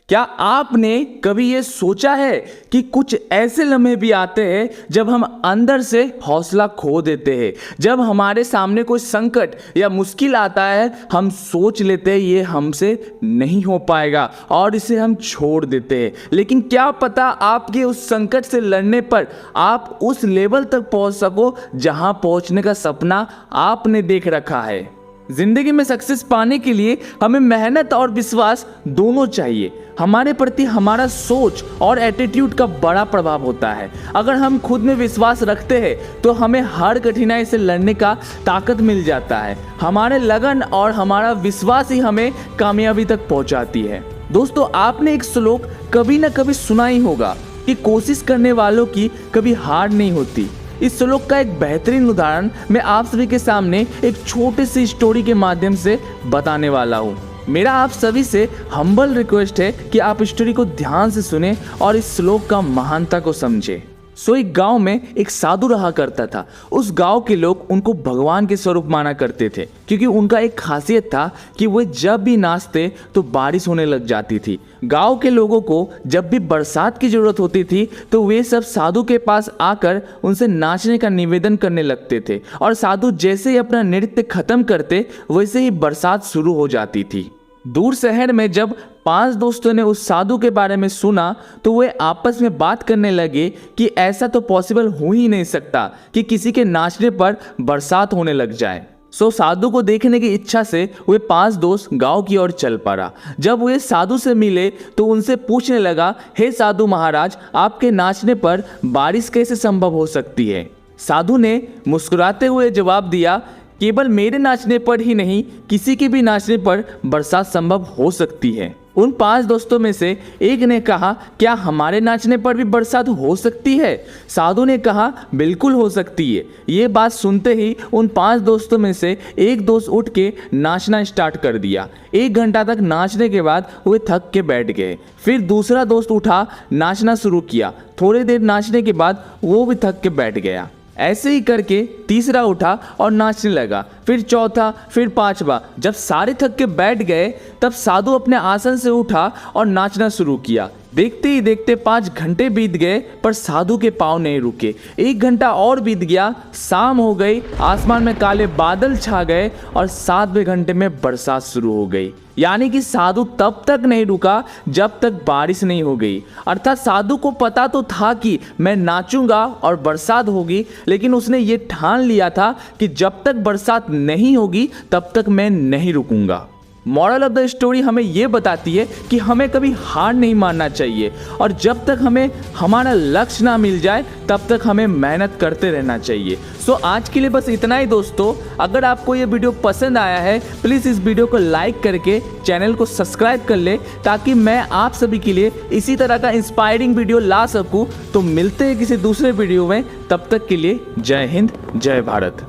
क्या आपने कभी ये सोचा है कि कुछ ऐसे लम्हे भी आते हैं जब हम अंदर से हौसला खो देते हैं, जब हमारे सामने कोई संकट या मुश्किल आता है, हम सोच लेते हैं ये हमसे नहीं हो पाएगा और इसे हम छोड़ देते हैं। लेकिन क्या पता आपके उस संकट से लड़ने पर आप उस लेवल तक पहुंच सको जहां पहुंचने का सपना आपने देख रखा है। जिंदगी में सक्सेस पाने के लिए हमें मेहनत और विश्वास दोनों चाहिए। हमारे प्रति हमारा सोच और एटीट्यूड का बड़ा प्रभाव होता है। अगर हम खुद में विश्वास रखते हैं तो हमें हर कठिनाई से लड़ने का ताकत मिल जाता है। हमारे लगन और हमारा विश्वास ही हमें कामयाबी तक पहुंचाती है। दोस्तों, आपने एक श्लोक कभी ना कभी सुना ही होगा कि कोशिश करने वालों की कभी हार नहीं होती। इस श्लोक का एक बेहतरीन उदाहरण मैं आप सभी के सामने एक छोटे सी स्टोरी के माध्यम से बताने वाला हूँ। मेरा आप सभी से हम्बल रिक्वेस्ट है कि आप स्टोरी को ध्यान से सुने और इस श्लोक का महानता को समझे। एक गांव में एक साधु रहा करता था। उस गांव के लोग उनको भगवान के स्वरूप माना करते थे, क्योंकि उनका एक खासियत था कि वे जब भी नाचते तो बारिश होने लग जाती थी। गांव के लोगों को जब भी बरसात की जरूरत होती थी तो वे सब साधु के पास आकर उनसे नाचने का निवेदन करने लगते थे, और साधु जैसे ही अपना नृत्य खत्म करते वैसे ही बरसात शुरू हो जाती थी। दूर शहर में जब 5 दोस्तों ने उस साधु के बारे में सुना तो वे आपस में बात करने लगे कि ऐसा तो पॉसिबल हो ही नहीं सकता कि किसी के नाचने पर बरसात होने लग जाए। साधु को देखने की इच्छा से वे 5 दोस्त गांव की ओर चल पड़ा। जब वे साधु से मिले तो उनसे पूछने लगा, हे साधु महाराज, आपके नाचने पर बारिश कैसे संभव हो सकती है? साधु ने मुस्कुराते हुए जवाब दिया, केवल मेरे नाचने पर ही नहीं, किसी के भी नाचने पर बरसात संभव हो सकती है। उन 5 दोस्तों में से एक ने कहा, क्या हमारे नाचने पर भी बरसात हो सकती है? साधु ने कहा, बिल्कुल हो सकती है। ये बात सुनते ही उन 5 दोस्तों में से एक दोस्त उठ के नाचना स्टार्ट कर दिया। 1 घंटा तक नाचने के बाद वे थक के बैठ गए। फिर दूसरा दोस्त उठा, नाचना शुरू किया। थोड़ी देर नाचने के बाद वो भी थक के बैठ गया। ऐसे ही करके तीसरा उठा और नाचने लगा। फिर चौथा, फिर 5वां। जब सारे थक के बैठ गए तब साधु अपने आसन से उठा और नाचना शुरू किया। देखते ही देखते 5 घंटे बीत गए पर साधु के पांव नहीं रुके। 1 घंटा और बीत गया, शाम हो गई, आसमान में काले बादल छा गए और 7वें घंटे में बरसात शुरू हो गई। यानी कि साधु तब तक नहीं रुका जब तक बारिश नहीं हो गई। अर्थात साधु को पता तो था कि मैं नाचूंगा और बरसात होगी, लेकिन उसने ये ठान लिया था कि जब तक बरसात नहीं होगी तब तक मैं नहीं रुकूंगा। मॉरल ऑफ द स्टोरी हमें ये बताती है कि हमें कभी हार नहीं मानना चाहिए, और जब तक हमें हमारा लक्ष्य ना मिल जाए तब तक हमें मेहनत करते रहना चाहिए। आज के लिए बस इतना ही दोस्तों। अगर आपको ये वीडियो पसंद आया है प्लीज़ इस वीडियो को लाइक करके चैनल को सब्सक्राइब कर ले, ताकि मैं आप सभी के लिए इसी तरह का इंस्पायरिंग वीडियो ला सकूँ। तो मिलते हैं किसी दूसरे वीडियो में, तब तक के लिए जय हिंद, जय भारत।